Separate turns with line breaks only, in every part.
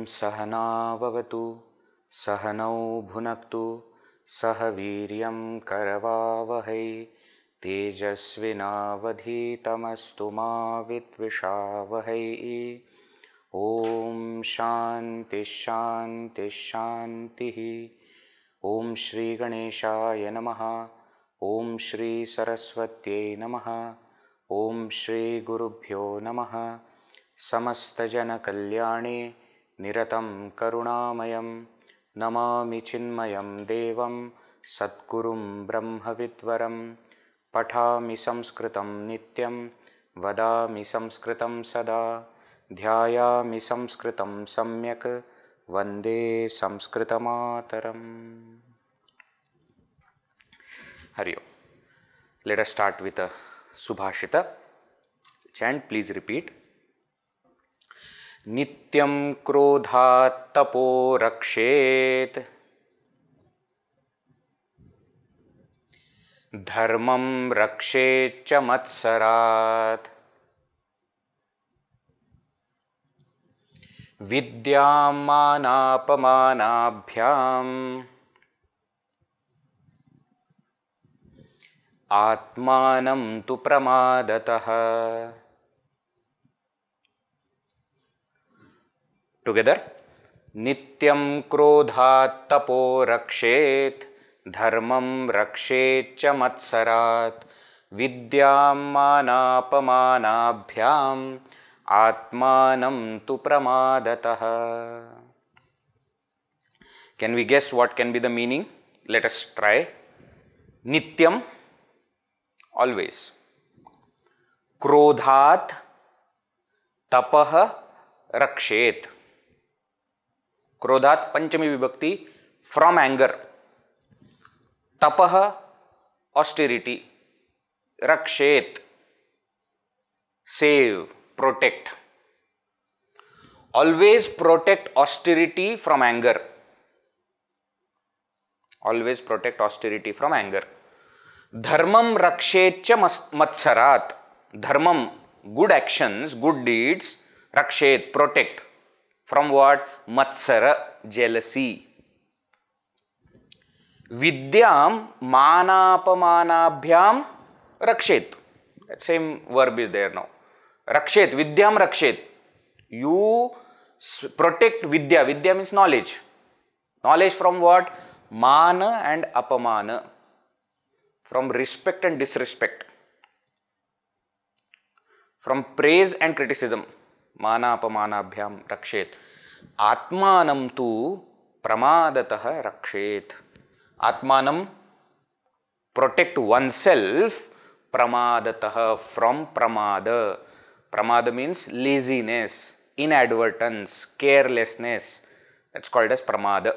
सहना भवतु सहनौ भुनक्तु सह वीर्यं करवावहै तेजस्विनावधीतमस्तु मा विद्विषावहै। ओम शांति शांति शांति। ओम श्री गणेशाय नमः। ओम श्री सरस्वत्यै नमः। ओम श्री गुरुभ्यो नमः। समस्त जन कल्याणे निरतं करुणामयं नमामि चिन्मयं देवं सद्गुरुं ब्रह्मविद्वरं। पठामि संस्कृतं नित्यं वदामि संस्कृतं सदा ध्यायामि संस्कृतं सम्यक् वन्दे संस्कृतमातरम्। हरि ओम। Let us start with a subhashita. Chant, please repeat. नित्यं क्रोधात् तपो रक्षेत् धर्मं रक्षेच्च मत्सरात् विद्यां मानापमानाभ्याम् आत्मानं तु प्रमादतः। Together. नित्यं क्रोधात् तपो रक्षेत् धर्मं रक्षेच्च मत्सरात् विद्यां मानापमानाभ्याम् आत्मानं तु प्रमादतः। Can we guess what can be the meaning? Let us try. Nityam, always. Krodhat tapah rakshet. क्रोधात पंचमी विभक्ति, फ्रॉम एंगर। तपह ऑस्टेरिटी, रक्षेत save, protect. Always protect austerity from anger. Always protect austerity from anger. धर्मम रक्षेच्च मत्सरात। धर्मम, good actions, good deeds, रक्षेत, protect from what? Matsara, jealousy. Vidyam manapamanabhyam rakshet. That same verb is there now. Rakshet, vidyam rakshet. You protect vidya. Vidya means knowledge. Knowledge from what? Mana and apamana. From respect and disrespect. From praise and criticism. माना अपमानाभ्याम रक्षेत। आत्मानं तु प्रमादतः रक्षेत। आत्मानं, protect oneself, प्रमादतः, from pramada. Pramada means laziness, inadvertence, carelessness. That's called as pramada.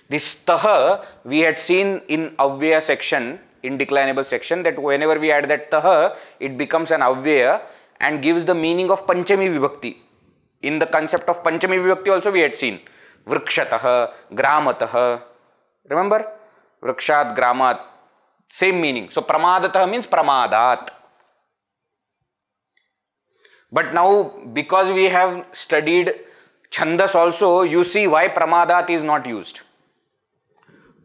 This taha we had seen in avyaya section, in declinable section, that whenever we add that taha, it becomes an avyaya and gives the meaning of Panchami Vibhakti. In the concept of Panchami Vibhakti also we had seen Vrikshatah, Gramatah. Remember? Vrikshat, Gramat, same meaning. So Pramadatah means Pramadat. But now because we have studied Chandas also, you see why Pramadat is not used.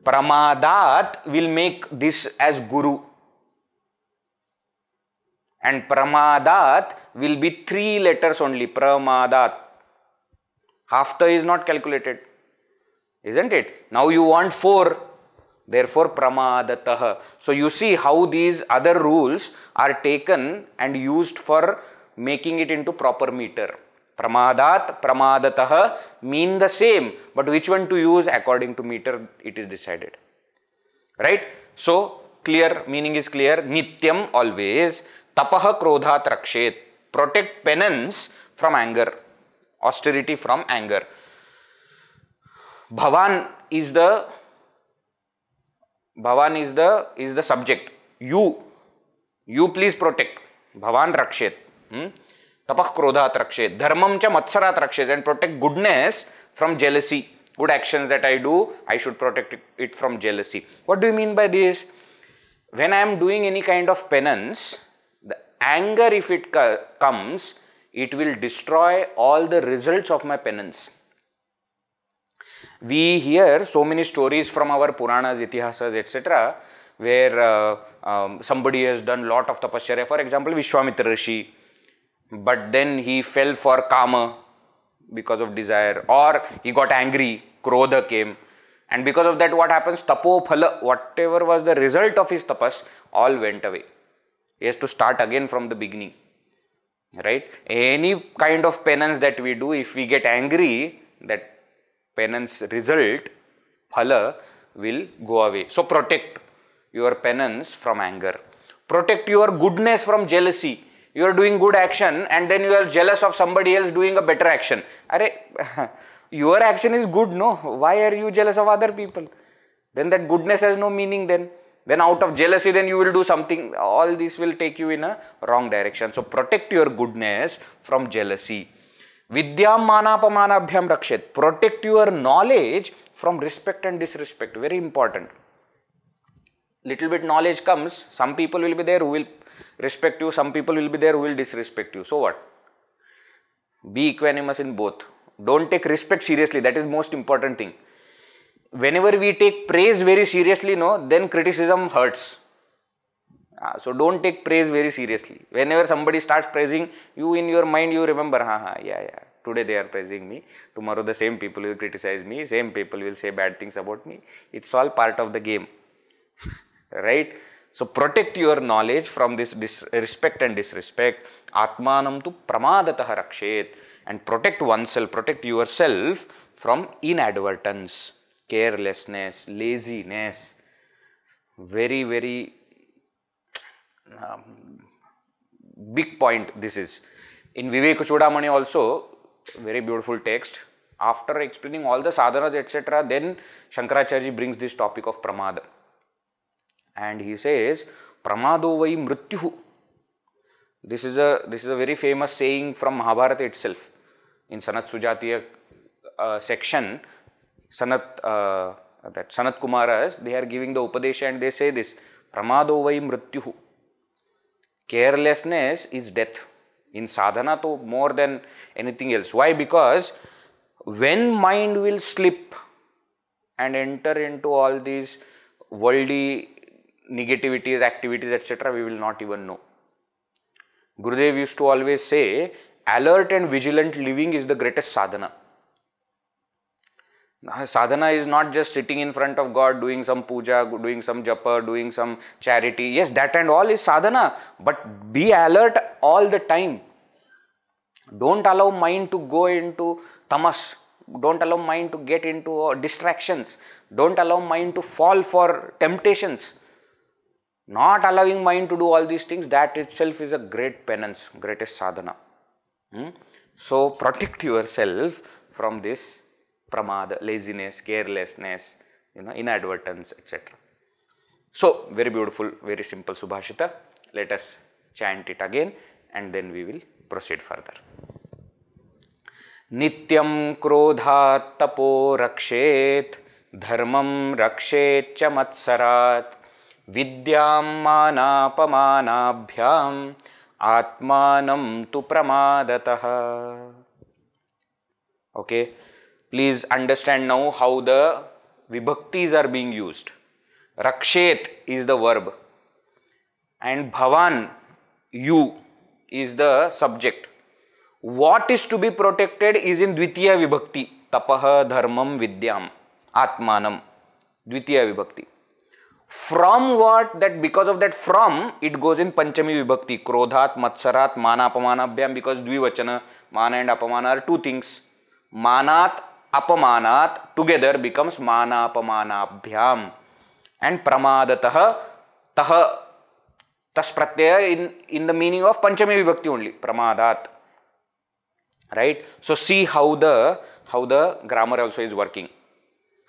Pramadat will make this as Guru. And Pramadat will be 3 letters only. Pramadat. Half the is not calculated. Isn't it? Now you want 4. Therefore, pramadatah. So you see how these other rules are taken and used for making it into proper meter. Pramadat, pramadatah mean the same, but which one to use according to meter it is decided. Right? So clear, meaning is clear. Nityam, always. Tapaha krodhat rakshet. Protect penance from anger. Austerity from anger. Bhavan is the subject. You please protect. Bhavan rakshet. Tapah krodhat rakshet. Dharmam cha matsarat rakshet. And protect goodness from jealousy. Good actions that I do, I should protect it from jealousy. What do you mean by this? When I am doing any kind of penance, the anger, if it comes, it will destroy all the results of my penance. We hear so many stories from our Puranas, Itihasas, etc., where somebody has done lot of tapasya. For example, Vishwamitra Rishi, but then he fell for kama because of desire, or he got angry, krodha came, and because of that what happens? Tapo phala, whatever was the result of his tapas, all went away. He has to start again from the beginning. Right? Any kind of penance that we do, if we get angry, that penance result, phala, will go away. So protect your penance from anger. Protect your goodness from jealousy. You are doing good action and then you are jealous of somebody else doing a better action. Your action is good, no? Why are you jealous of other people? Then that goodness has no meaning then. Then out of jealousy, then you will do something. All this will take you in a wrong direction. So protect your goodness from jealousy. Vidyam manapamanabhyam rakshet. Protect your knowledge from respect and disrespect. Very important. Little bit knowledge comes. Some people will be there who will respect you. Some people will be there who will disrespect you. So what? Be equanimous in both. Don't take respect seriously. That is most important thing. Whenever we take praise very seriously, no, then criticism hurts. So don't take praise very seriously. Whenever somebody starts praising you, in your mind you remember, yeah, today they are praising me. Tomorrow the same people will criticize me. Same people will say bad things about me. It's all part of the game. Right? So protect your knowledge from this respect and disrespect. Atmanam tu pramadatah rakshet. And protect oneself, protect yourself from inadvertence, carelessness, laziness. Very, very big point this is. In Vivek Chudamani also, very beautiful text. After explaining all the sadhanas, etc., then Shankaracharya brings this topic of pramada. And he says, pramado vai mrityuhu. This is a very famous saying from Mahabharata itself. In Sanat Sujatiya section, Sanat Kumaras, they are giving the Upadesha and they say this, pramado vai mrityuhu. Carelessness is death. In sadhana, to more than anything else. Why? Because when mind will slip and enter into all these worldly negativities, activities, etc., we will not even know. Gurudev used to always say, alert and vigilant living is the greatest sadhana. Sadhana is not just sitting in front of God, doing some puja, doing some japa, doing some charity. Yes, that and all is sadhana, but be alert all the time. Don't allow mind to go into tamas. Don't allow mind to get into distractions. Don't allow mind to fall for temptations. Not allowing mind to do all these things, that itself is a great penance, greatest sadhana. So protect yourself from this pramada, laziness, carelessness, inadvertence, etc. So very beautiful, very simple Subhashita. Let us chant it again and then we will proceed further. Nityam krodhat tapo rakshet, dharmam rakshet cha matsarat, vidyam manapamanabhyam, atmanam tu pramadatah. Okay, please understand now how the vibhaktis are being used. Rakshet is the verb and bhavan, you, is the subject. What is to be protected is in dvitiya vibhakti. Tapaha dharmam vidyam atmanam. Dvitiya vibhakti. From what? That because of that from, it goes in Panchami Vibhakti. Krodhat, Matsarat, Mana, Apamanabhyam, because Dvivachana, Mana and Apamana are two things. Manat, Apamanat together becomes Mana, Apamanabhyam. And Pramadatah, Taha, Tas Pratyaya in the meaning of Panchami Vibhakti only. Pramadat. Right? So see how the grammar also is working.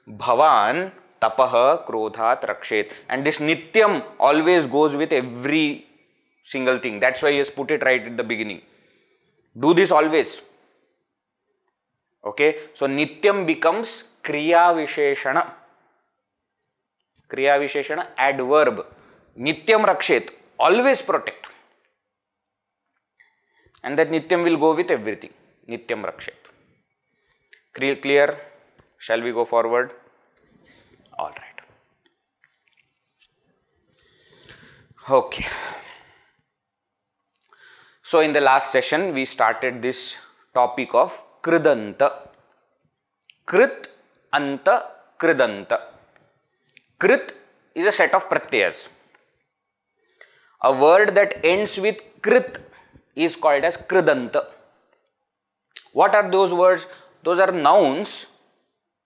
Bhavan tapaha krodhat rakshet, and this nityam always goes with every single thing. That's why he has put it right at the beginning. Do this always. Okay, so nityam becomes kriya visheshana. Kriya visheshana adverb. Nityam rakshet, always protect. And that nityam will go with everything. Nityam rakshet. Clear? Shall we go forward? All right. Okay. So in the last session, we started this topic of kridanta. Krit, anta, kridanta. Krit is a set of pratyas. A word that ends with krit is called as kridanta. What are those words? Those are nouns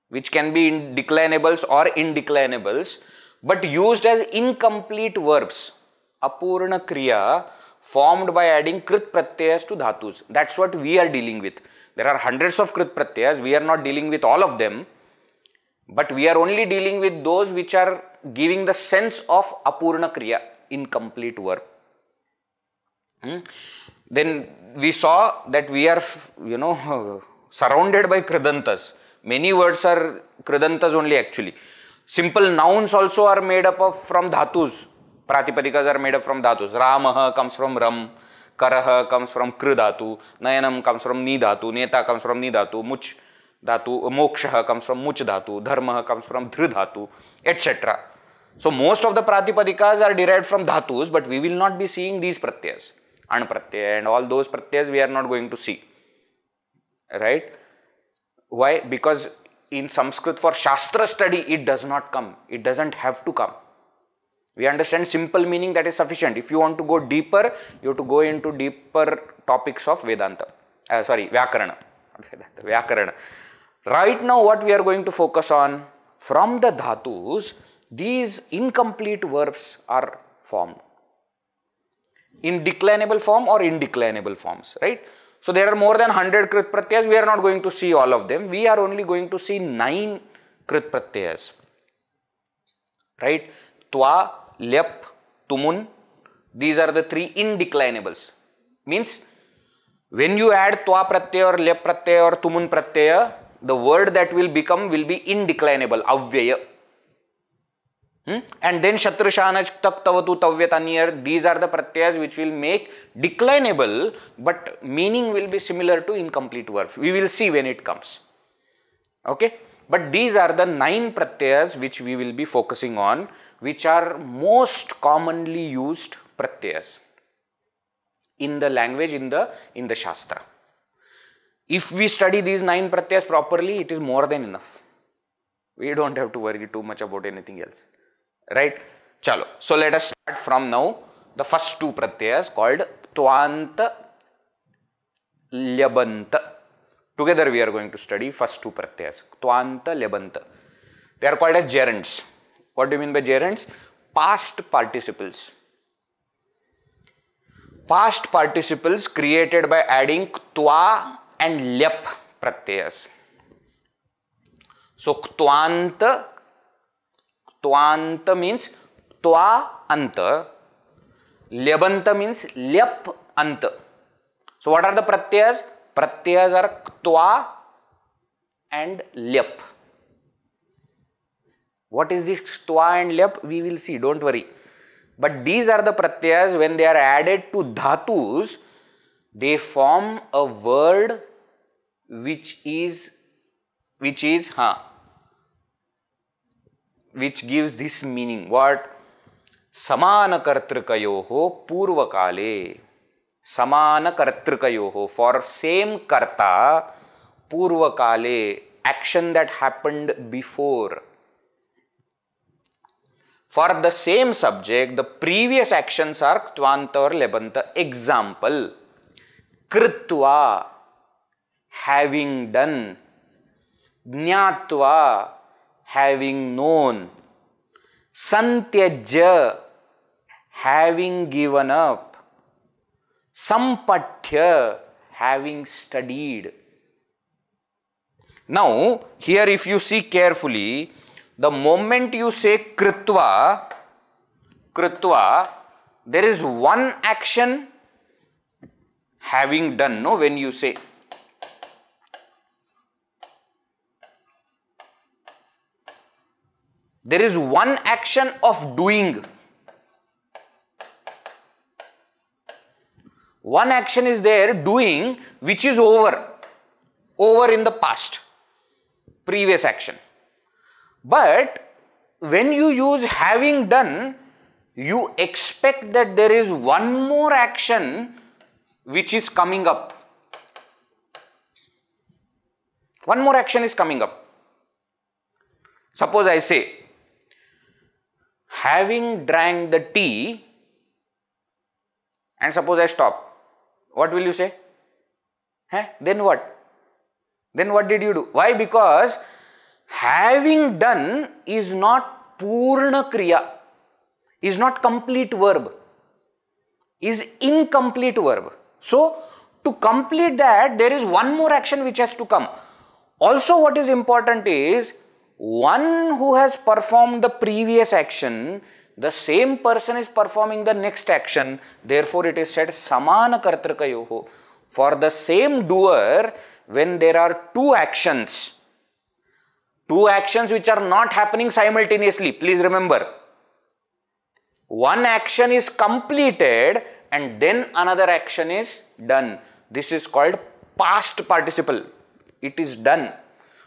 which can be in declinables or indeclinables, but used as incomplete verbs. Apurna kriya formed by adding krit pratyas to dhatus. That's what we are dealing with. There are hundreds of krit pratyas. We are not dealing with all of them, but we are only dealing with those which are giving the sense of apurna kriya, incomplete verb. Then we saw that we are, surrounded by kridantas. Many words are kridantas only actually. Simple nouns also are made up of from dhatus. Pratipadikas are made up from dhatus. Ramaha comes from ram. Karaha comes from kri dhatu. Nayanam comes from ni dhatu. Neta comes from ni dhatu. Much dhatu. Mokshaha comes from much dhatu. Dharmaha comes from dhri dhatu, etc. So most of the pratipadikas are derived from dhatus, but we will not be seeing these pratyas. An pratyaya and all those pratyas we are not going to see. Right? Why? Because in Sanskrit for Shastra-study it does not come. It doesn't have to come. We understand simple meaning, that is sufficient. If you want to go deeper, you have to go into deeper topics of Vedanta. Vyakarana. Vyakarana. Right now what we are going to focus on, from the dhatus, these incomplete verbs are formed. In declinable form or indeclinable forms, right? So there are more than 100 krit pratyas. We are not going to see all of them. We are only going to see 9 krit pratyas. Right? Twa, lyap, tumun. These are the 3 indeclinables. Means when you add twa pratyaya or lyap pratyaya or tumun pratyaya, the word that will become will be indeclinable, avyaya. And then Shatrushanaj, Tak, Tavatu, Tavyatanyar, these are the pratyas which will make declinable, but meaning will be similar to incomplete verbs. We will see when it comes. Okay? But these are the 9 pratyas which we will be focusing on, which are most commonly used pratyas in the language, in the Shastra. If we study these 9 pratyas properly, it is more than enough. We don't have to worry too much about anything else. Right? Chalo. So let us start from now. The first 2 pratyas called Ktvanta, Lyabanta. Together we are going to study first 2 pratyas. Ktvanta, Lyabanta. They are called as gerunds. What do you mean by gerunds? Past participles. Past participles created by adding Ktva and Lyap pratyas. So Ktvanta means Twa Anta. Lyabanta means Lyap Anta. So what are the pratyas? Pratyas are Ktwa and Lyap. What is this Ktwa and Lyap? We will see, don't worry. But these are the pratyas, when they are added to dhatus, they form a word which gives this meaning. What? Samana kartrikayoho purvakale. Samana kartrikayoho, for same karta, purvakale, action that happened before. For the same subject, the previous actions are Ktvanta or Lyabanta. Example, Kritva, having done, Jnatva, having known, Santyajya, having given up, Sampatya, having studied. Now, here if you see carefully, the moment you say Kritva, there is one action having done, no, when you say. There is one action of doing. One action is there, doing, which is over in the past, previous action. But when you use having done, you expect that there is one more action which is coming up. One more action is coming up. Suppose I say, having drank the tea, and suppose I stop. What will you say? Then what? Then what did you do? Why? Because having done is not Purna Kriya, is not complete verb, is incomplete verb. So, to complete that, there is one more action which has to come. Also, what is important is, one who has performed the previous action, the same person is performing the next action. Therefore, it is said Samana Kartrakayoho. For the same doer, when there are two actions which are not happening simultaneously, please remember, one action is completed and then another action is done. This is called past participle. It is done.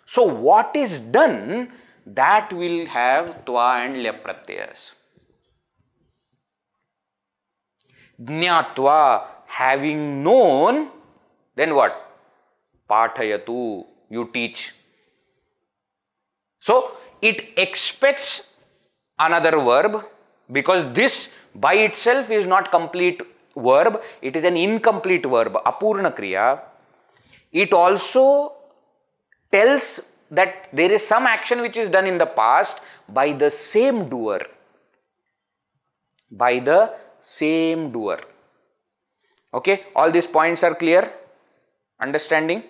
So, what is done, that will have Tva and Lyap pratyayas. Jnatva, having known, then what? Pathayatu, you teach. So, it expects another verb, because this by itself is not complete verb, it is an incomplete verb, apurna kriya. It also tells that there is some action which is done in the past by the same doer. By the same doer. Okay, all these points are clear? Understanding?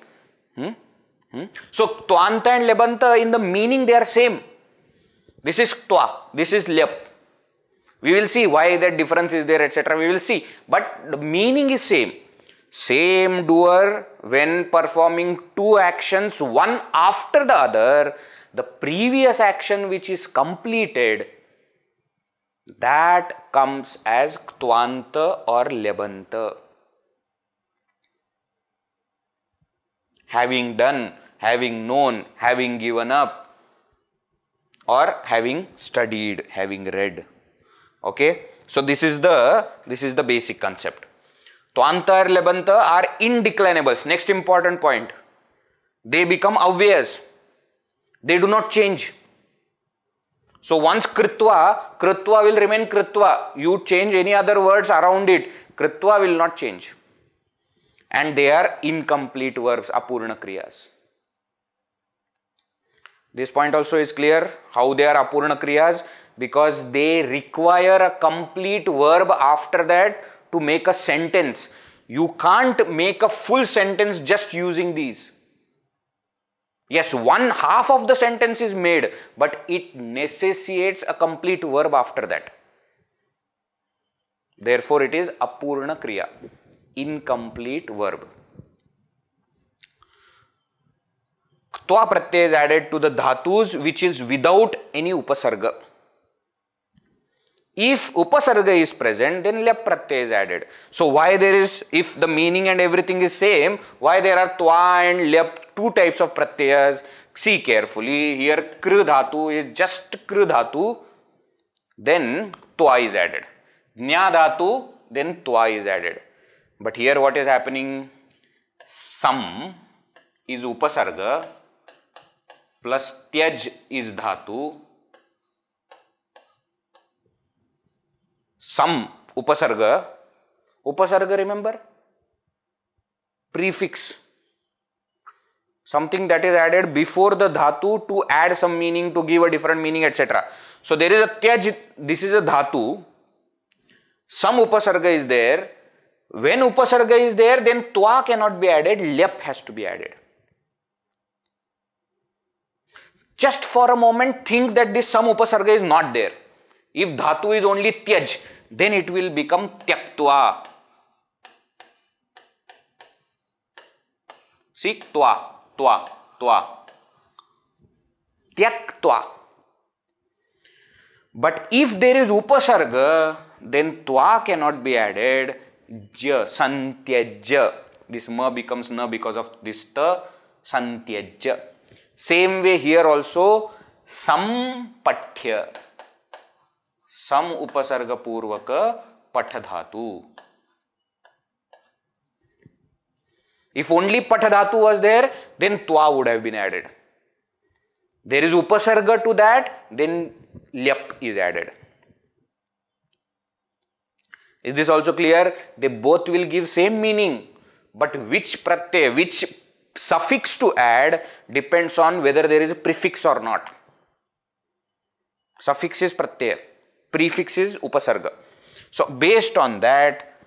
So, Ktvanta and Lyabanta, in the meaning they are same. This is Ktva, this is Lyap. We will see why that difference is there, etc. We will see. But the meaning is same. Same doer, when performing two actions, one after the other, the previous action which is completed, that comes as Ktvanta or Lyabanta. Having done, having known, having given up, or having studied, having read. Okay, so this is the basic concept. Ktvanta or Lyabanta are indeclinables. Next important point. They become obvious. They do not change. So once Kritva will remain Kritva. You change any other words around it, Kritva will not change. And they are incomplete verbs, apurna kriyas. This point also is clear, how they are apurna kriyas, because they require a complete verb after that to make a sentence. You can't make a full sentence just using these. Yes, one half of the sentence is made, but it necessitates a complete verb after that. Therefore, it is apurna kriya, incomplete verb. Ktva pratyaya is added to the dhatus which is without any upasarga. If upasarga is present, then Lyap pratyaya is added. So why there is, if the meaning and everything is same, why there are Tva and Lyap, two types of pratyayas? See carefully, here Kr dhatu is just Kr dhatu, then Tva is added. Jna dhatu, then Tva is added. But here what is happening? Sam is upasarga plus Tyaj is dhatu some upasarga. Upasarga, remember? Prefix. Something that is added before the dhatu to add some meaning, to give a different meaning, etc. So there is a tyaj, this is a dhatu. Some upasarga is there. When upasarga is there, then twa cannot be added, lyap has to be added. Just for a moment think that this some upasarga is not there. If dhatu is only tyaj, then it will become tyaktva. See, twa. Tyaktva. But if there is upasarga, then twa cannot be added. Ja, santyajya. This ma becomes na because of this ta, santyajya. Same way here also, sampathya. Sam upasarga purvaka pathadhatu. If only pathadhatu was there, then twa would have been added. There is upasarga to that, then lyap is added. Is this also clear? They both will give same meaning, but which pratyay, which suffix to add depends on whether there is a prefix or not. Suffix is pratyay, prefix is upasarga. So based on that,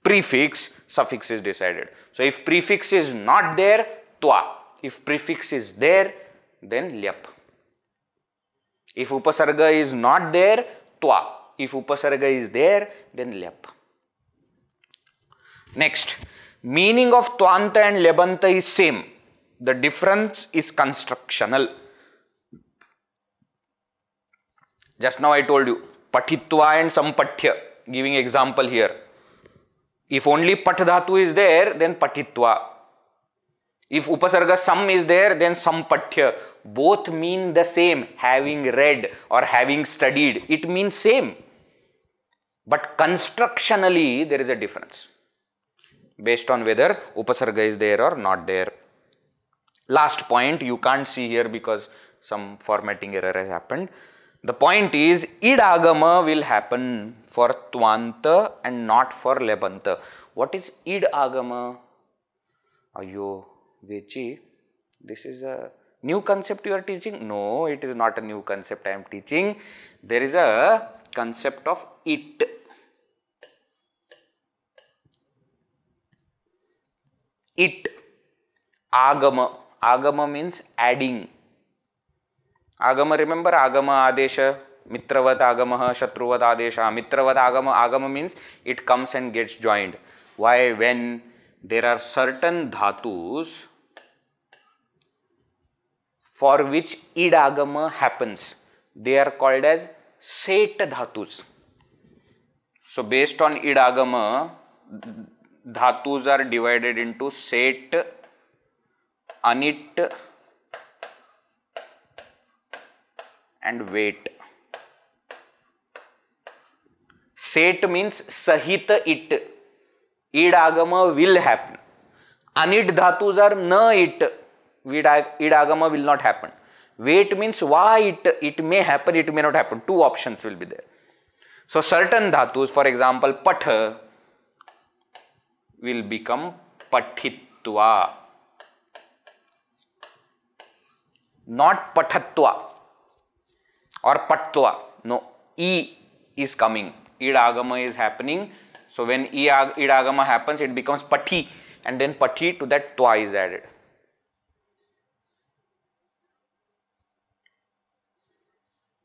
prefix, suffix is decided. So if prefix is not there, twa. If prefix is there, then lyap. If upasarga is not there, twa. If upasarga is there, then lyap. Next, meaning of Ktvanta and Lyabanta is same. The difference is constructional. Just now I told you, patitva and sampathya, giving example here. If only pat dhatu is there, then patitva. If upasarga sam is there, then sampathya. Both mean the same, having read or having studied. It means same. But constructionally, there is a difference based on whether upasarga is there or not there. Last point, you can't see here because some formatting error has happened. The point is, id agama will happen for Ktvanta and not for Lyabanta. What is id agama? Ayyo, Vechi, this is a new concept you are teaching? No, it is not a new concept I am teaching. There is a concept of it. It. Agama. Agama means adding. Agama, remember agama adesha, mitravat agamaha, shatruvat adesha. Mitravat agama, agama means it comes and gets joined. Why? When there are certain dhatus for which id agama happens, they are called as set dhatus. So based on id agama, dhatus are divided into set, anit and wait. Set means sahita it. Id agama will happen. Anit dhatus are na it. Id agama will not happen. Wait means why it may happen, it may not happen. Two options will be there. So certain dhatus, for example, patha will become pathitva, not pathatva or pattva. No, e is coming. Id agama is happening. So when id agama happens, it becomes pathi, and then pathi to that twa is added.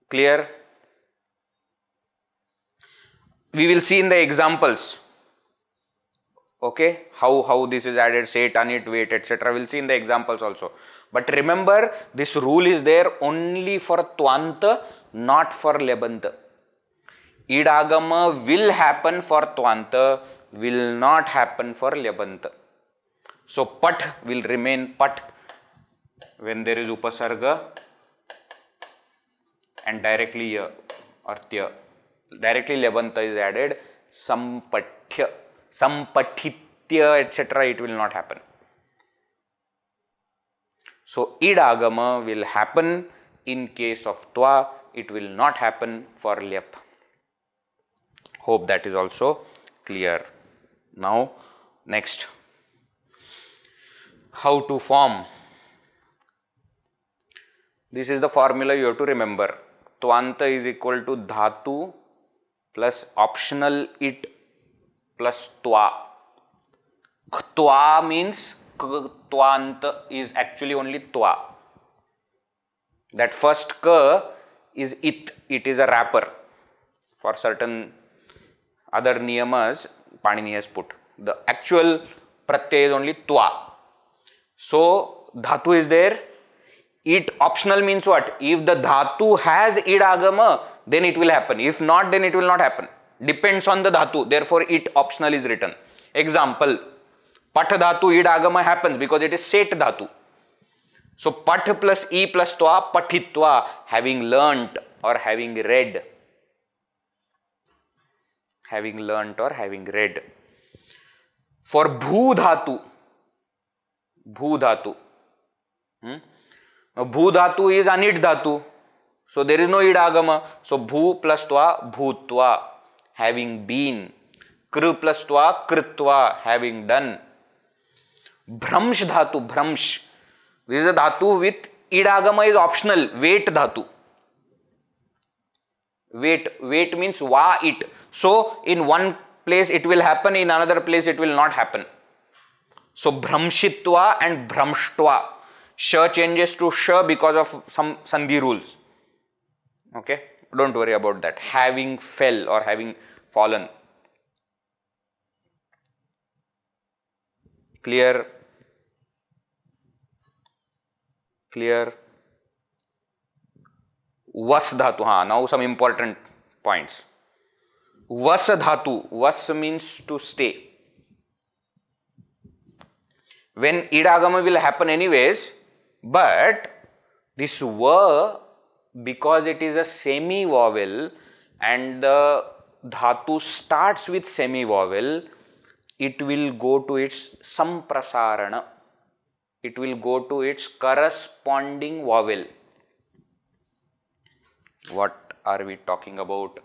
Clear? We will see in the examples, okay, how this is added, set, anit, wait, etc. We'll see in the examples also. But remember, this rule is there only for Ktvanta, not for Lyabanta. Id agama will happen for Ktvanta, will not happen for Lyabanta. So pat will remain pat when there is upasarga and directly ya or tya. Directly Lyabanta is added, sampathya, sampathitya, etc. It will not happen. So id agama will happen in case of twa, it will not happen for lyap. Hope that is also clear. Now, next, how to form. This is the formula you have to remember. Ktvanta is equal to dhatu plus optional it plus twa. Ktwa means Ktvanta is actually only twa. That first k is it. It is a wrapper. For certain other niyamas, Panini has put. The actual pratyay is only twa. So, dhatu is there. It optional means what? If the dhatu has idagama, then it will happen. If not, then it will not happen. Depends on the dhatu. Therefore, it optional is written. Example, pat dhatu idagama happens because it is set dhatu. So, pat plus e plus twa, patitva, having learnt or having read. Having learnt or having read. For bhu dhatu, now, bhu dhatu is anid dhatu. So, there is no idagama. So, bhu plus twa, bhutva, having been. Kr plus twa, kritva, having done. Bhramsh dhatu, bhramsh. This is a dhatu with idagama is optional. Wait dhatu. Wait means va it. So, in one place it will happen, in another place it will not happen. So, bhramshitva and bhramshtva. Sh changes to sh because of some sandhi rules. Okay, don't worry about that. Having fell or having fallen. Clear? Clear? Vas dhatu. Now some important points. Vas dhatu. Vas means to stay. When idagama will happen anyways, but this va, because it is a semi-vowel and the dhatu starts with semi-vowel, it will go to its samprasarana. It will go to its corresponding vowel. What are we talking about?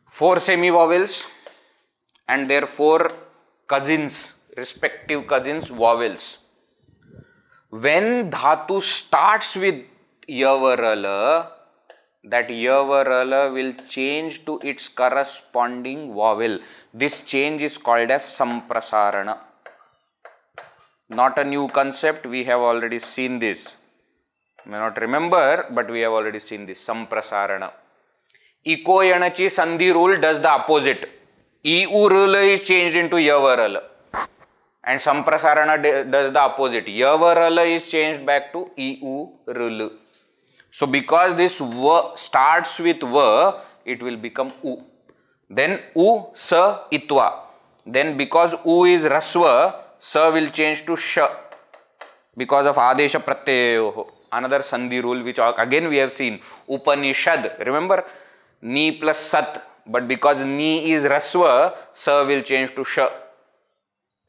Four semi-vowels and their four cousins, respective cousins, vowels. When dhatu starts with yavarala, that yavarala will change to its corresponding vowel. This change is called as samprasarana. Not a new concept, we have already seen this. May not remember, but we have already seen this, samprasarana. Ikoyanachi sandhi rule does the opposite. Iurula is changed into yavarala. And samprasarana does the opposite. Yavarala is changed back to iurula. So, because this va starts with va, it will become u. Then u, sa, itva. Then because u is rasva, sa will change to sh. Because of adesha pratyayoho. Another sandhi rule which again we have seen. Upanishad. Remember? Ni plus sat, but because ni is rasva, sa will change to sh.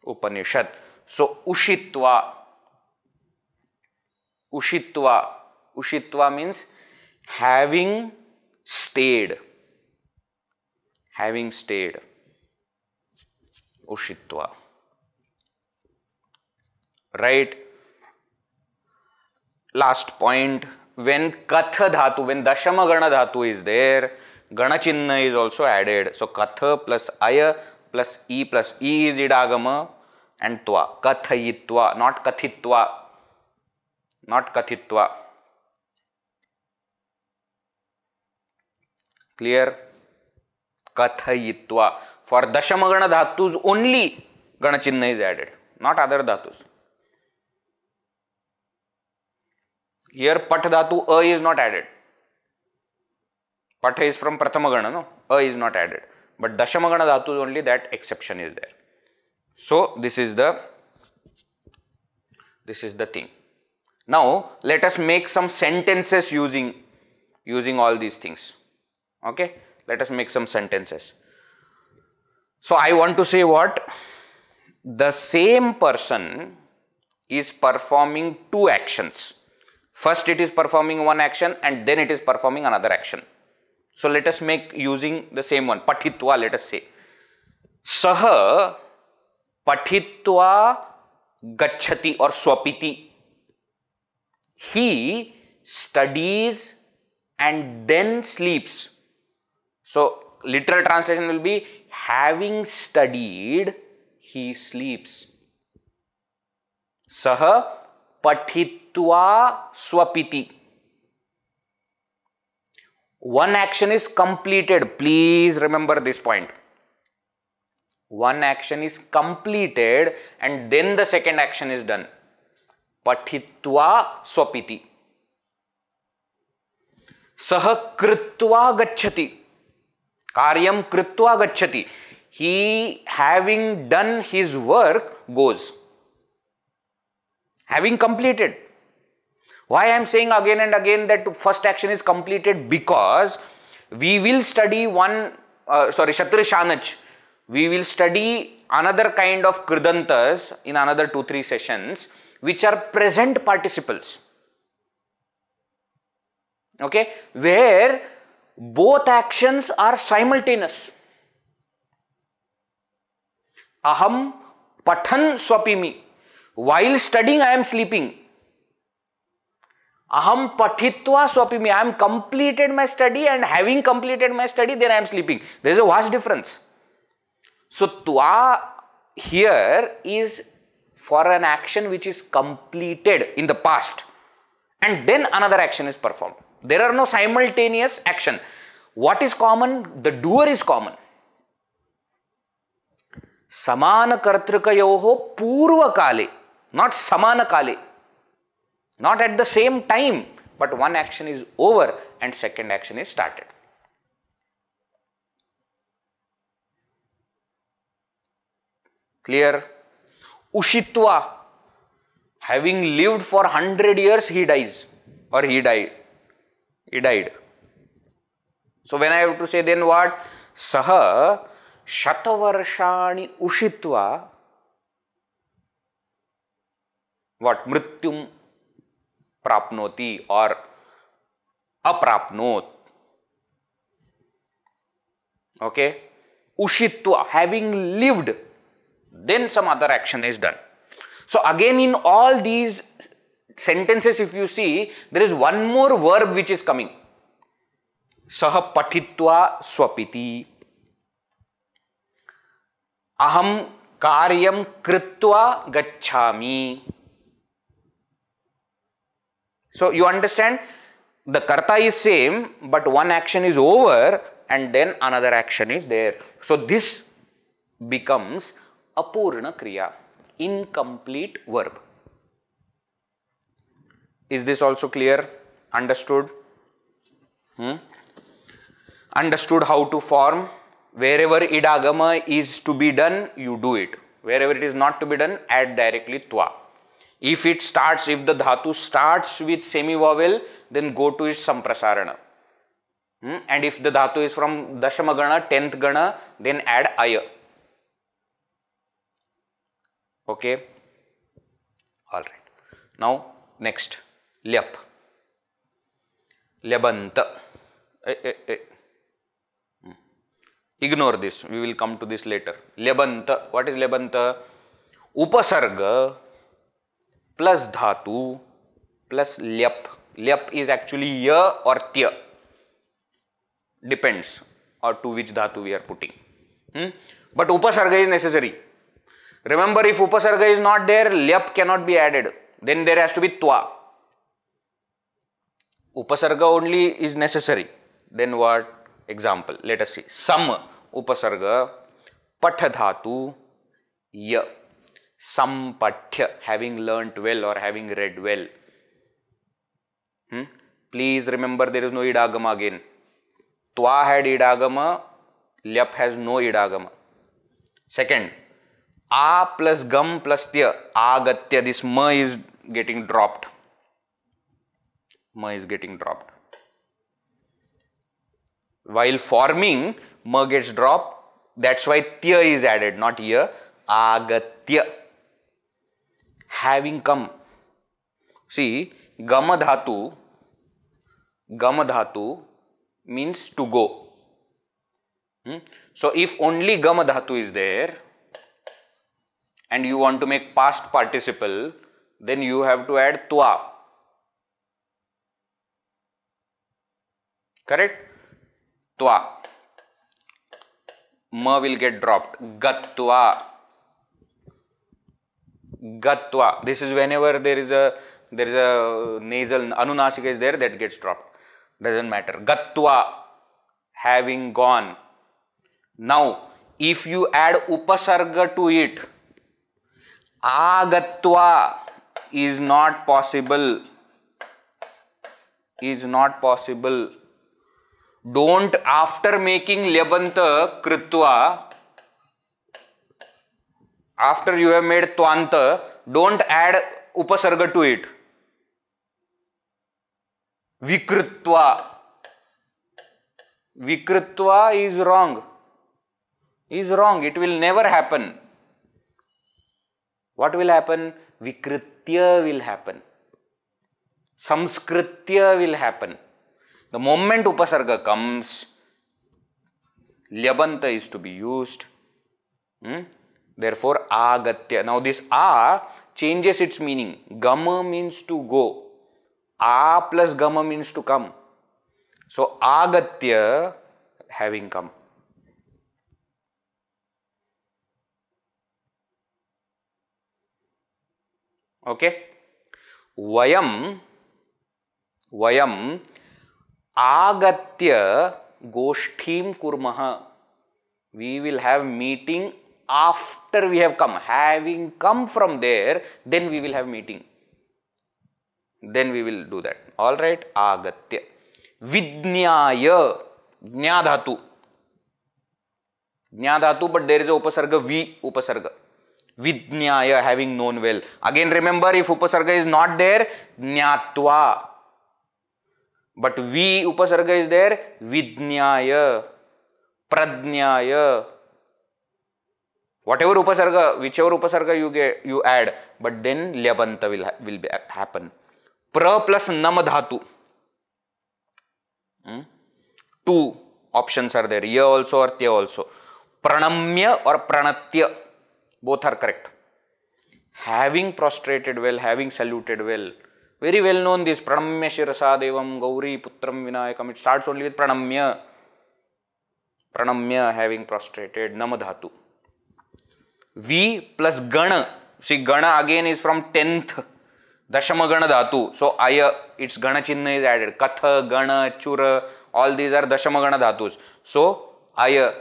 Upanishad. So, ushitva. Ushitva. Ushitva means having stayed. Having stayed. Ushitva. Right? Last point. When katha dhatu, when dashama gana dhatu is there, gana chinna is also added. So, katha plus aya plus e is idagama and twa. Kathayitva, not kathitva. Not kathitva. Clear? Kathayitva. For dashama gana dhatus only gana chinna is added, not other dhatus. Here pat dhatu a is not added. Pat is from prathama gana, no? A is not added. But dashama gana dhatu only, that exception is there. So, this is the thing. Now let us make some sentences using all these things. Okay, let us make some sentences. So I want to say what? The same person is performing two actions. First it is performing one action and then it is performing another action. So let us make using the same one. Pathitva, let us say. Saha pathitva gacchati or swapiti. He studies and then sleeps. So literal translation will be, having studied, he sleeps. Saha pathitva swapiti. One action is completed. Please remember this point. One action is completed and then the second action is done. Pathitva swapiti. Saha kritva gacchati. Karyam kritva gacchati. He, having done his work, goes. Having completed. Why I am saying again and again that first action is completed? Because we will study Kshatriya. We will study another kind of kridantas in another 2-3 sessions, which are present participles. Okay, where both actions are simultaneous. Aham pathan swapimi. While studying, I am sleeping. Aham pathitva swapimi. I am completed my study, and having completed my study, then I am sleeping. There is a vast difference. So tva here is for an action which is completed in the past, and then another action is performed. There are no simultaneous action. What is common? The doer is common. Samana kartrikayoho purva kale, not samana kale. Not at the same time, but one action is over and second action is started. Clear? Ushitva. Having lived for 100 years, he dies or he died. He died. So when I have to say then what? Saha shatavarshani ushitva. What? Mrityum prapnoti or aprapnot. Okay? Ushitva. Having lived, then some other action is done. So again, in all these sentences, if you see, there is one more verb which is coming. Saha pathitva swapiti. Aham karyam kritva gacchami. So you understand, the karta is same, but one action is over and then another action is there. So this becomes apurna kriya, incomplete verb. Is this also clear? Understood? Understood how to form? Wherever idagama is to be done, you do it. Wherever it is not to be done, add directly tva. If the dhatu starts with semi-vowel, then go to its samprasarana. And if the dhatu is from dashama gana, 10th gana, then add aya. Okay? Alright. Now, next. Lyap. Lyabanta. Ignore this. We will come to this later. Lyabanta. What is Lyabanta? Upasarga plus dhatu plus lyap. Lyap is actually ya or tya. Depends on to which dhatu we are putting. But upasarga is necessary. Remember, if upasarga is not there, lyap cannot be added. Then there has to be twa. Upasarga only is necessary. Then what? Example. Let us see. Sam upasarga pathadhatu ya. Sampathya, having learnt well or having read well. Please remember, there is no idagama again. Twa had idagama, lyap has no idagama. Second, a plus gam plus tya, agatya, this ma is getting dropped. ma is getting dropped. While forming, ma gets dropped. That's why tya is added, not ya. Agatya. Having come. See, gama dhatu means to go. So if only gama dhatu is there and you want to make past participle, then you have to add twa. Correct? Twa. Ma will get dropped. Gatva. Gatva. This is whenever there is a nasal anunasika is there, that gets dropped. Doesn't matter. Gatva. Having gone. Now, if you add upasarga to it, agatva is not possible. Is not possible. Don't, after making Lyabanta kritva, after you have made Ktvanta, don't add upasarga to it. Vikritva. Vikritva is wrong. Is wrong. It will never happen. What will happen? Vikritya will happen. Samskritya will happen. The moment upasarga comes, Lyabanta is to be used. Therefore, agatya. Now this a changes its meaning. Gama means to go. A plus gama means to come. So agatya, having come. Okay. Vayam agatya goshthim kurmaha. We will have meeting after we have come. Having come from there, then we will have meeting. Then we will do that. Alright. Agatya. Vidnyaya. Jnadhatu. Jnadhatu, but there is a upasarga. Vi upasarga. Vidnyaya, having known well. Again remember, if upasarga is not there, jnatva. But vi upasarga is there, vidnyaya, pradnyaya. Whatever upasarga, whichever upasarga you add, but then Lyabanta will happen. Pra plus nam dhatu. Two options are there, ya also or tya also. Pranamya or pranatya. Both are correct. Having prostrated well, having saluted well. Very well known this. Pranamya shirasa devam gauri putram vinayakam. It starts only with pranamya. Pranamya, having prostrated. Namadhatu. V plus gana. See, gana again is from 10th. Dashama gana dhatu. So, aya, its gana chinna is added. Katha, gana, chura. All these are dashama gana dhatus. So, aya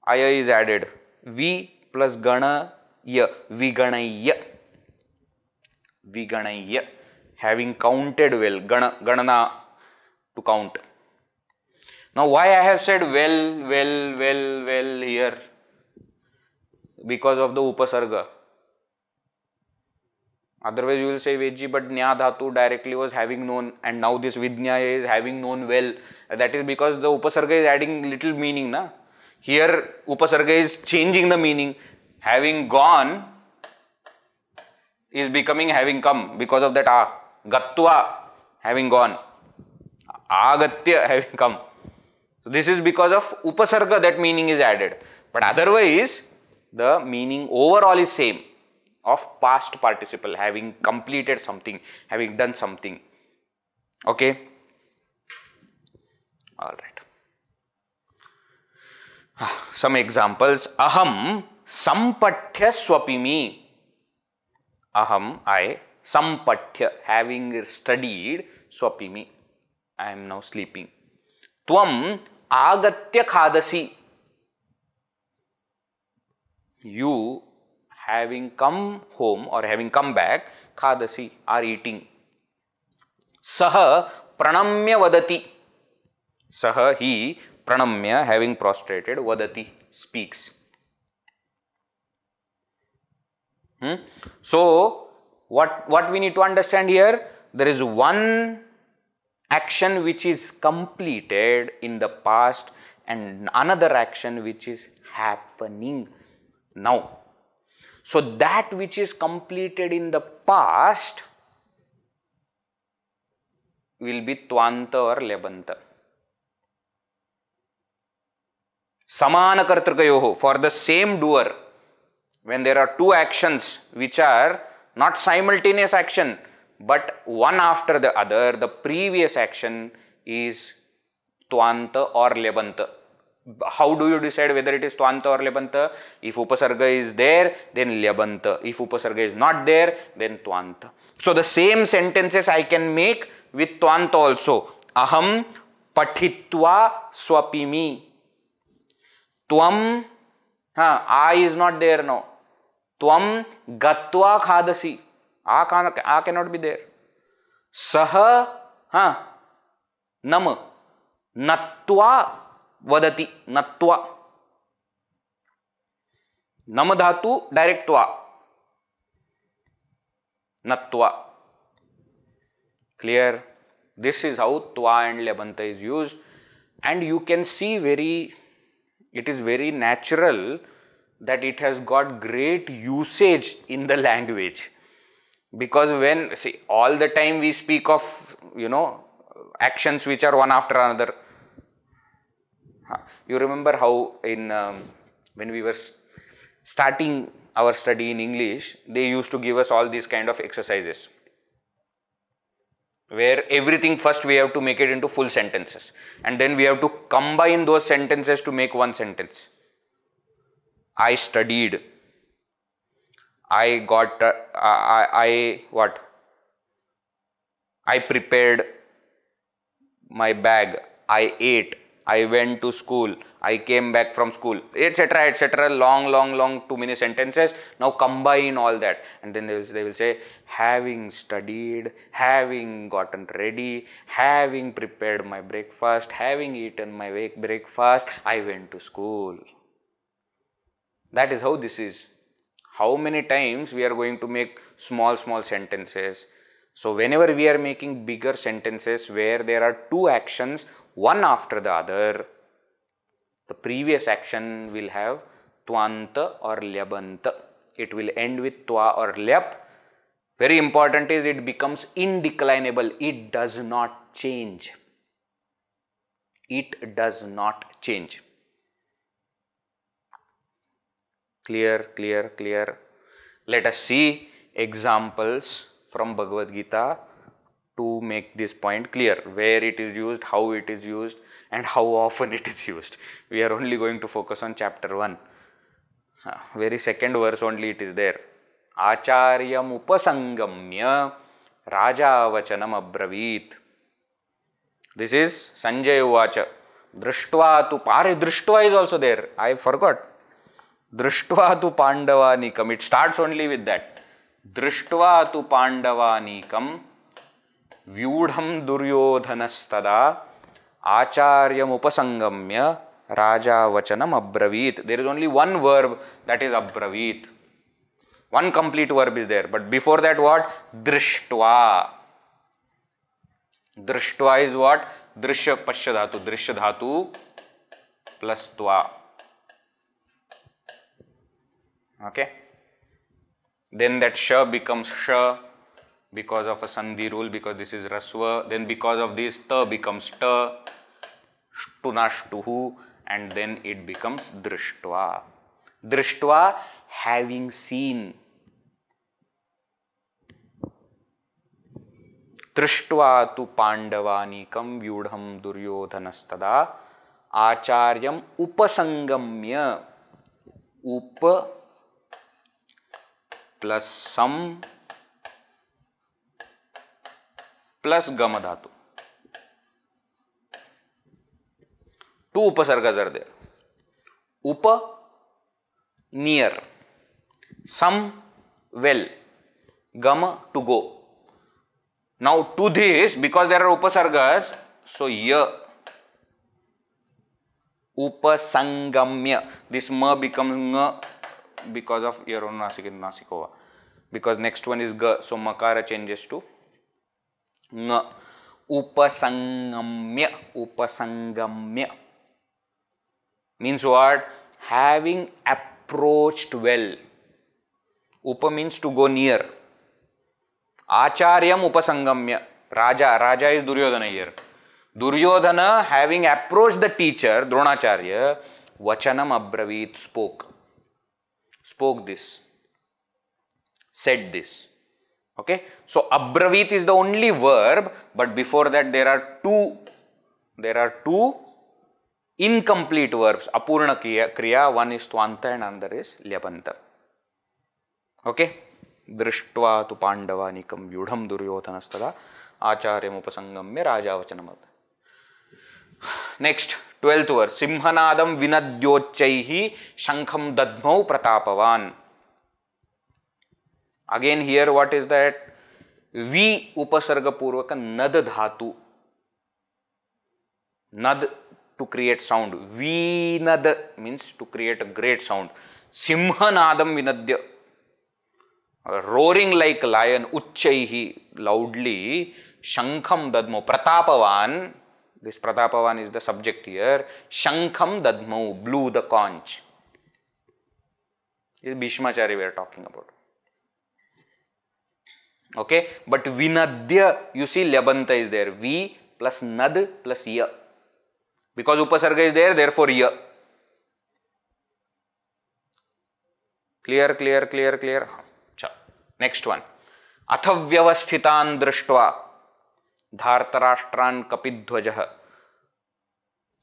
is added. V plus gana ya, viganaya. Viganaya, having counted well, ganana, to count. Now why I have said well here? Because of the upasarga. Otherwise you will say Vedji, but nya dhatu directly was having known, and now this vidnyaya is having known well. That is because the upasarga is adding little meaning, na? Here upasarga is changing the meaning. Having gone is becoming having come because of that a. Gatva, having gone. Agatya, having come. So this is because of upasarga that meaning is added. But otherwise, the meaning overall is same. Of past participle, having completed something, having done something. Okay? Alright. Some examples. Aham sampathya swapimi. Aham, I, sampathya, having studied, swapimi, I am now sleeping. Tvam agatya khadasi. You, having come home or having come back, khadasi, are eating. Saha pranamya vadati. Saha, he, pranamya, having prostrated, vadati, speaks. So, what we need to understand here? there is one action which is completed in the past and another action which is happening now. So that which is completed in the past will be Ktvanta or Lyabanta. Samana kartrikayoho, for the same doer, when there are two actions which are not simultaneous action but one after the other, the previous action is Ktvanta or Lyabanta. How do you decide whether it is Ktvanta or Lyabanta? If Upasarga is there, then Lyabanta. If Upasarga is not there, then Ktvanta. So the same sentences I can make with Ktvanta also. Aham pathitva swapimi. Tvam, I is not there now. Tvam gatva khadasi. A cannot be there. Saha, nam, natva vadati, natva. Nam dhatu, direct tva. Natva. Clear? This is how Tva and Lyabanta is used, and you can see it is very natural that it has got great usage in the language. Because when, see, all the time we speak of, actions which are one after another. You remember how when we were starting our study in English, they used to give us all these kind of exercises, where everything first we have to make it into full sentences, and then we have to combine those sentences to make one sentence. I studied. I got, I prepared my bag. I ate. I went to school. I came back from school, etc., etc. Long, too many sentences. Now combine all that, and then they will say, having studied, having gotten ready, having prepared my breakfast, having eaten my breakfast, I went to school. That is how this is. How many times we are going to make small sentences. So whenever we are making bigger sentences where there are two actions, one after the other, the previous action will have Ktvanta or Lyabanta. It will end with Tva or Lyap. Very important is it becomes indeclinable. It does not change. It does not change. Clear. Let us see examples from Bhagavad Gita to make this point clear. Where it is used, how it is used, and how often it is used. We are only going to focus on chapter 1. Very second verse only it is there. Acharyam upasangamya raja vachanam abravit. This is Sanjay Uvacha. Drishtva tu pare. Drishtva is also there. I forgot. Drishtva tu pandavanikam. It starts only with that. Drishtva tu pandavanikam vyudham duryodhanastada acharyam upasangamya raja vachanam abravit. There is only one verb, that is abravit. One complete verb is there. But before that what? Drishtva. Drishtva is what? Drishya pashya dhatu. Drishya dhatu plus tva. Okay. Then that sha becomes sha because of a sandhi rule, because this is rasva. Then because of this ta becomes ta, shtunashtuhu, and then it becomes drishtva. Drishtva, having seen. Drishtva tu pandavanikam vyudham duryodhanastada acharyam upasangamya. Upa plus sam plus gama dhatu. Two upasargas are there. Upa, near. Sam, well. Gama, to go. Now to this, because there are upasargas, so ya. Upasangamya. This ma becomes nga because of yaronasik and nasikova. Because next one is ga, so makara changes to Ng. Upasangamya. Upasangamya. Means what? Having approached well. Upa means to go near. Acharyam upasangamya. Raja is Duryodhana here. Duryodhana, having approached the teacher, Dronacharya, Vachanam abravit, spoke this, said this. Okay, so abravit is the only verb, but before that there are two incomplete verbs, apurna kriya, one is Ktvanta and another is Lyabanta. Okay, drishtva tu pandavanikam vyudham duryodhanastada acharyam upasangamya raja vachanam. Next, 12th verse. Simhanadam vinadyochaihi shankham dadmau pratapavan. Again here what is that? Vi upasarga purvaka nad dhatu. Nad, to create sound. Vinad means to create a great sound. Simhanadam vinadya. Roaring like a lion. Uchchaihi, loudly. Shankham dadmau. Pratapavan. This Pratapavan is the subject here. Shankham dadmau, blew the conch. This is Bhishmachari we are talking about. Okay, but Vinadya, you see Lyabanta is there. V plus Nad plus Ya. Because Upasarga is there, therefore Ya. Clear, clear, clear, clear. Next one. Athavyavasthitan drishtva Dhartarashtran kapidhvajah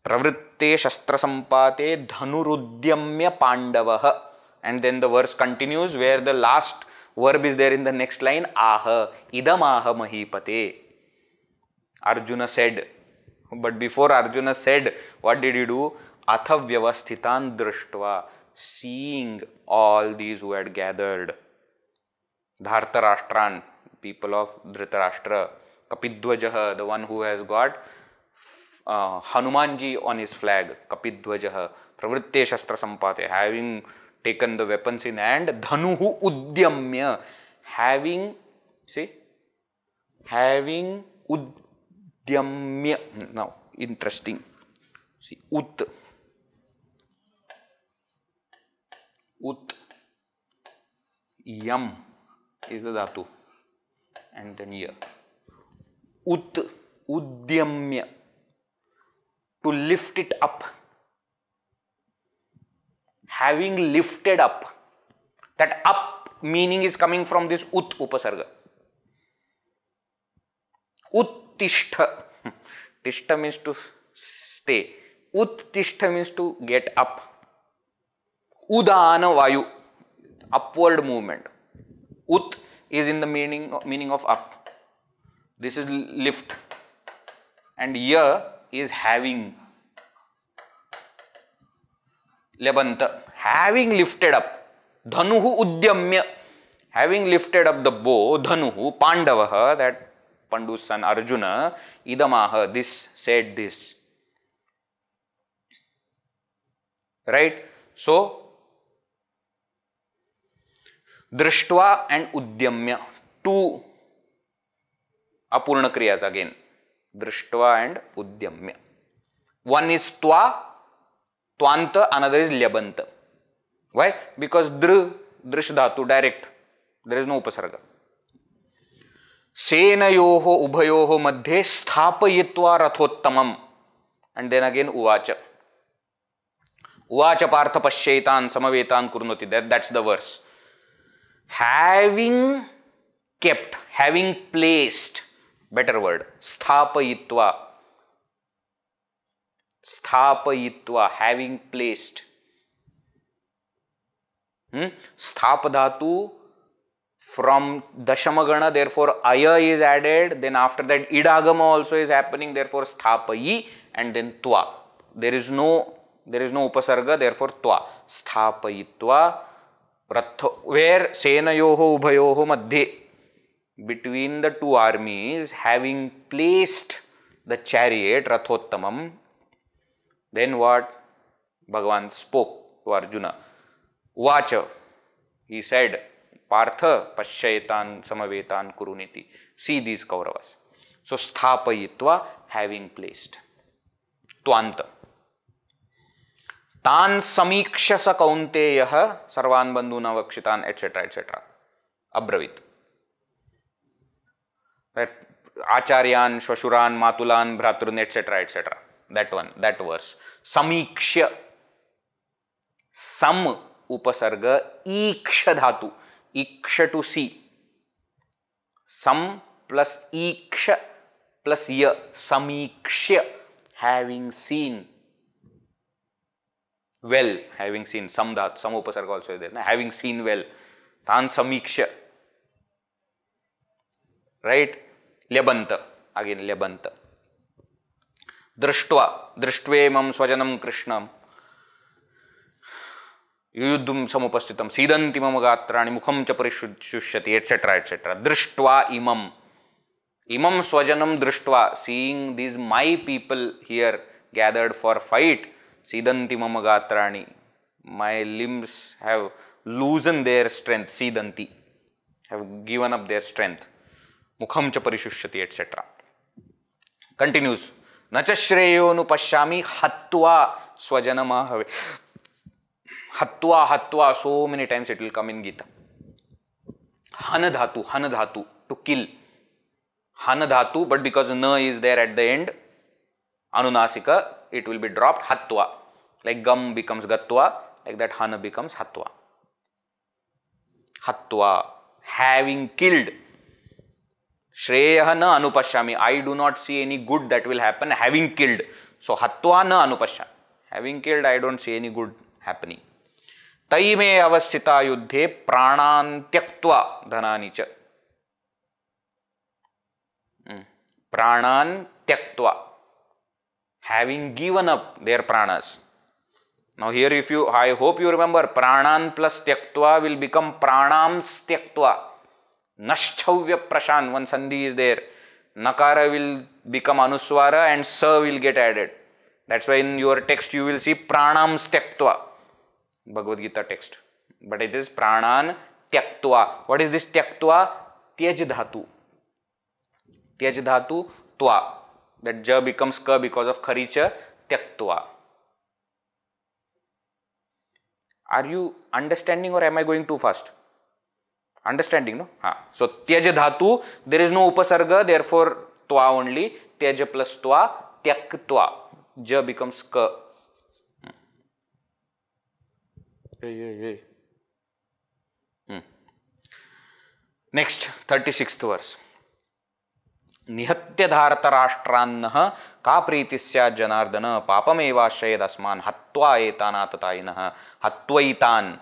pravritte shastra-sampate dhanurudyamya pandavah. And then the verse continues where the last verb is there in the next line. Aha, idam aha mahipate. Arjuna said. But before Arjuna said, what did he do? Athavyavasthitan drishtva. Seeing all these who had gathered. Dhartarashtran, people of Dhritarashtra. Kapidhvajaha, the one who has got Hanumanji on his flag. Kapidhvajaha. Pravritte shastra-sampate, having taken the weapons in hand. Dhanuhu udyamya, having udyamya. Now, interesting. See, ut yam is the dhatu, and then ya. Udyamya, to lift it up. Having lifted up. That up meaning is coming from this ut upasarga. Uttishta. Tishta means to stay. Uttishta means to get up. Udana vayu, upward movement. Ut is in the meaning of up. This is lift. And ya is having. Lyabanta, having lifted up. Dhanuhu udyamya, having lifted up the bow. Dhanuhu, Pandavaha, that Pandu's son Arjuna. Idamaha, this, said this. Right? So, Drishtva and Udyamya, two apurna kriyas again. Drishtva and Udyamya. One is Tva, Ktvanta, another is Lyabanta. Why? Because drish dhatu, direct. There is no upasarga. Senayoho ubhayoho madhye sthapayitva rathottamam. And then again uvacha. Uvacha partha pashyaitan samavetan kurnoti. That's the verse. Having kept, having placed, better word, sthapayitva. Sthapayitva, having placed. Sthapadhatu, from Dashamagana, therefore Aya is added, then after that Idagama also is happening, therefore Sthapayi, and then Tva. There is no upasarga, therefore Tva. Sthapayitva, where Senayoho Ubhayoho Madhye, between the two armies, having placed the chariot, Rathottamam. Then what? Bhagavan spoke to Arjuna. Vacha, he said, Partha Pashyaitan Samavetan Kuruniti. See these Kauravas. So sthapayitva, having placed. Tvanta. Tan samikshasa kaunteyah sarvan bandhuna vakshitan, etc., etc. Abravit. Acharyan, Shwashuran, Matulan, Bhratrun, etc., etc. That one, that verse. Samiksha. Sam upasarga, iksha dhatu. Iksha to see. Sam plus iksha plus ya. Samiksha. Having seen. Well, having seen. Sam dhatu. Sam upasarga also is there. Na? Having seen well. Tan samiksha. Right? Lyabanta. Again, Lyabanta. Drishtva. Drishtveemam swajanam krishnam. Yuyuddhum samupastitam. Sidanti mama gatrani mukham cha parishushati, etc., etc. Drishtva imam. Imam swajanam drishtva. Seeing these my people here gathered for fight. Sidanti mama gatrani. My limbs have loosened their strength. Sidanti. Have given up their strength. Mukham cha parishushati, etc. Continues. Nacha shreyo nu pashyami hatva swajanamahave. Hatva, hatva, so many times it will come in Gita. Hanadhatu, to kill. Hanadhatu, but because na is there at the end, anunasika, it will be dropped. Hatva. Like gam becomes gatva, like that hana becomes hatva. Hatva, having killed. Shreya na anupashyami. I do not see any good that will happen having killed. So hatva na anupashyami. Having killed, I don't see any good happening. Taime avasthita yuddhe pranan tyaktva dhanani cha. Pranan tyaktva. Having given up their pranas. Now here I hope you remember, pranan plus tyaktva will become pranam tyaktva. Nashthavya prashan, one sandhi is there. Nakara will become anuswara and sa will get added. That's why in your text you will see pranam tyaktva. Bhagavad Gita text. But it is pranan tyaktva. What is this tyaktva? Tyaj dhatu. Tyaj dhatu tva. That ja becomes ka because of kharicha tyaktva. Are you understanding or am I going too fast? Understanding, no? So, tyaj dhatu, there is no upasarga, therefore, twa only. Tyaj plus twa, tyaktva. Ja becomes ka. Next, 36th verse. Nihatya dharata rashtrannah ka pritisya janardana papameva shayadasman hatva etanatatainah hatvaitan.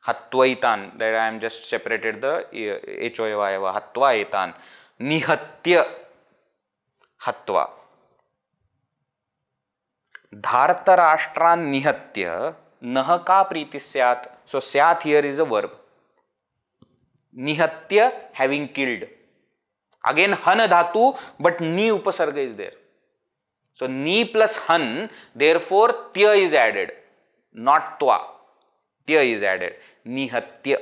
Hatvaitan, that I am just separated the H-O-Y-A-V, hatva etan. Nihatya hatva. Dharta rashtran nihatya nah ka priti syat. So syat here is a verb. Nihatya, having killed. Again han dhatu, but ni upasarga is there. So ni plus han, therefore tya is added, not twa. Tya is added. Nihatya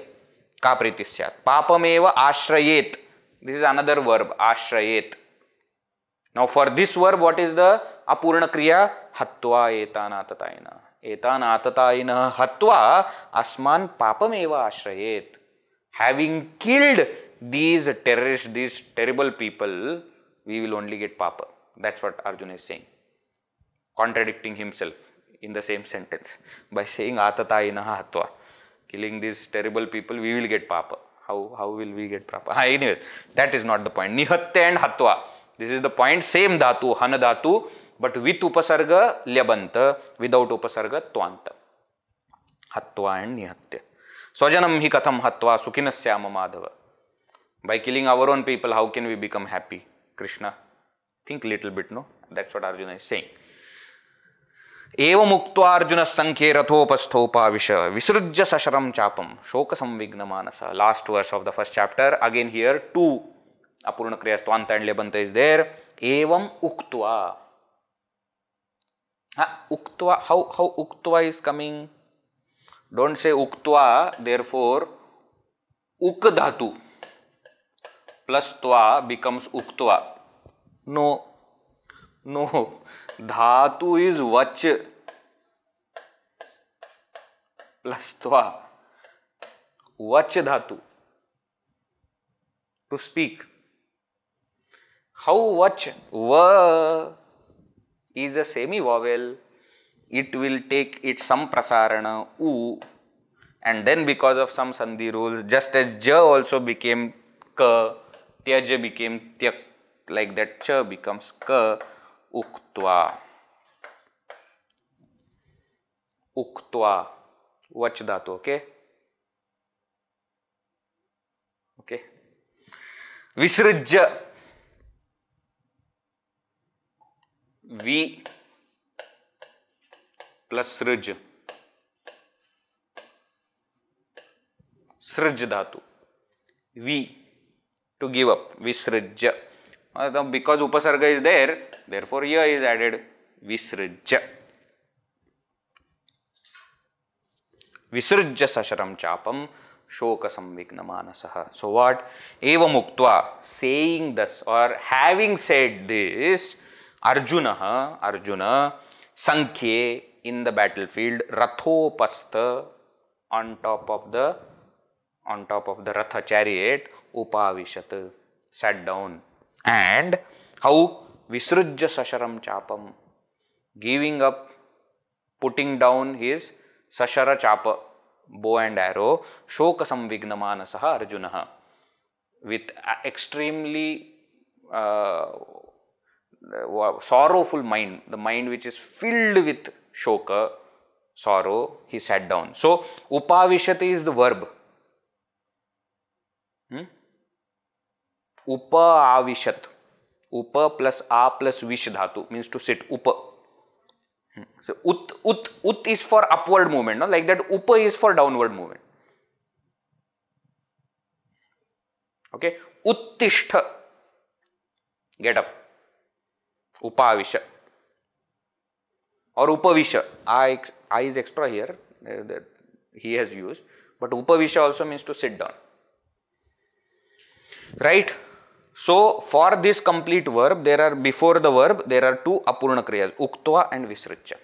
ka priti syat. Papameva ashrayet. This is another verb, ashrayet. Now for this verb, what is the apurna kriya? Hatva etanatataina. Etanatataina hatva asman papameva ashrayet. Having killed these terrorists, these terrible people, we will only get papa. That's what Arjuna is saying. Contradicting himself in the same sentence by saying atataina hatva. Killing these terrible people, we will get papa. How will we get papa? Anyways, that is not the point. Nihatya and hatva. This is the point. Same dhatu, hana dhatu, but with upasarga lyabanta, without upasarga tvanta. Hatva and nihatya. Swajanam hi katham hatva sukinasyama madhava. By killing our own people, how can we become happy? Krishna, think little bit, no? That's what Arjuna is saying. Eva muktva Arjuna sankhe rathopasthopavisha visrujya sasharam chapam shoka samvigna manasa. Last verse of the first chapter. Again here two apurna kriyas tvanta and lyabanta is there. Evam uktva. Uktva, how uktva is coming? Don't say uktva, therefore uk dhatu plus tva becomes uktva. No. No. Dhatu is vach plus tva. Vach dhatu. To speak. How vach? Va is a semi-vowel. It will take its some prasarana, u, and then because of some sandhi rules, just as ja also became ka, tyaj became tyak, like that cha becomes ka, uktva. Uktva, vach dhatu, okay? Okay. Visrujya. V plus sruj. Sruj dhatu. V, to give up. Visrujya. Because upasarga is there, therefore ya is added. Visrujya. Visrujya sasharam chapam shoka samvigna manasaha. So what? Evam uktva, saying thus or having said this, Arjuna, Sankhye, in the battlefield, Rathopastha, on top of the Ratha chariot, Upavishat, sat down. And how? Visrujya sasharam chapam, giving up, putting down his sashara chapa, bow and arrow, shoka samvigna manasaha Arjunaha, with extremely sorrowful mind, the mind which is filled with shoka, sorrow, he sat down. So, upavishat is the verb. Upa avishat. Upa plus a plus vish dhatu means to sit. Upa. So, ut is for upward movement. No? Like that, upa is for downward movement. Okay. Uttishtha. Get up. Upavisha or upavisha. I is extra here that he has used, but upavisha also means to sit down. Right? So, for this complete verb, there are before the verb, there are two apurna kriyas, uktva and visrujya.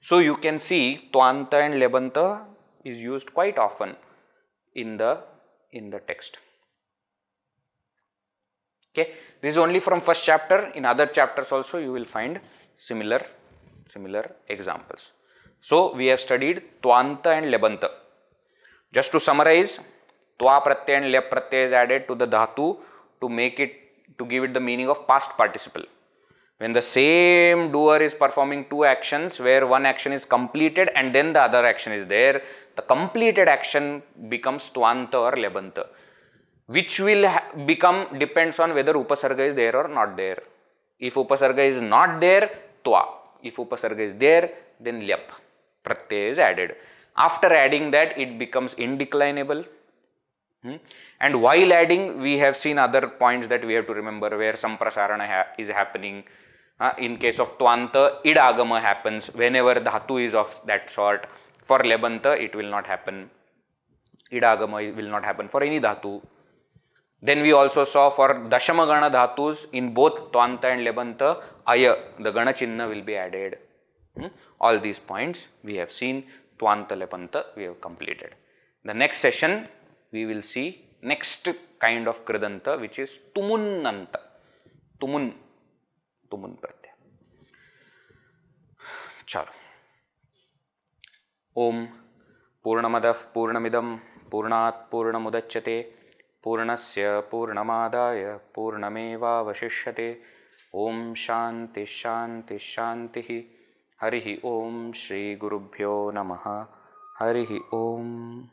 So, you can see Ktvanta and Lyabanta is used quite often in the text. Okay, this is only from first chapter. In other chapters also you will find similar examples. So, we have studied Ktvanta and Lyabanta. Just to summarize, Tva pratyaya and Lyab pratyaya is added to the dhatu to give it the meaning of past participle. When the same doer is performing two actions where one action is completed and then the other action is there, the completed action becomes Ktvanta or Lyabanta, which will become depends on whether upasarga is there or not there. If upasarga is not there, Tva. If upasarga is there, then Lyab pratyaya is added. After adding that, it becomes indeclinable. And while adding, we have seen other points that we have to remember where some prasarana is happening. In case of Ktvanta, idagama happens whenever dhatu is of that sort. For Lyabanta, it will not happen. Idagama will not happen for any dhatu. Then we also saw for Dashama Gana dhatus in both Ktvanta and Lyabanta, Aya, the Gana Chinna will be added. All these points we have seen. Ktvanta, Lyabanta we have completed. The next session we will see next kind of Kridanta, which is Tumunanta. Tumun pratyaya. Chalo. Om Purnamadav Purnamidam Purnat Purnamudachyate Purnasya Purnamadaya Purnameva Vashishyate. Om Shanti Shanti Shanti. Harihi Om Shri Gurubhyo Namaha. Harihi Om.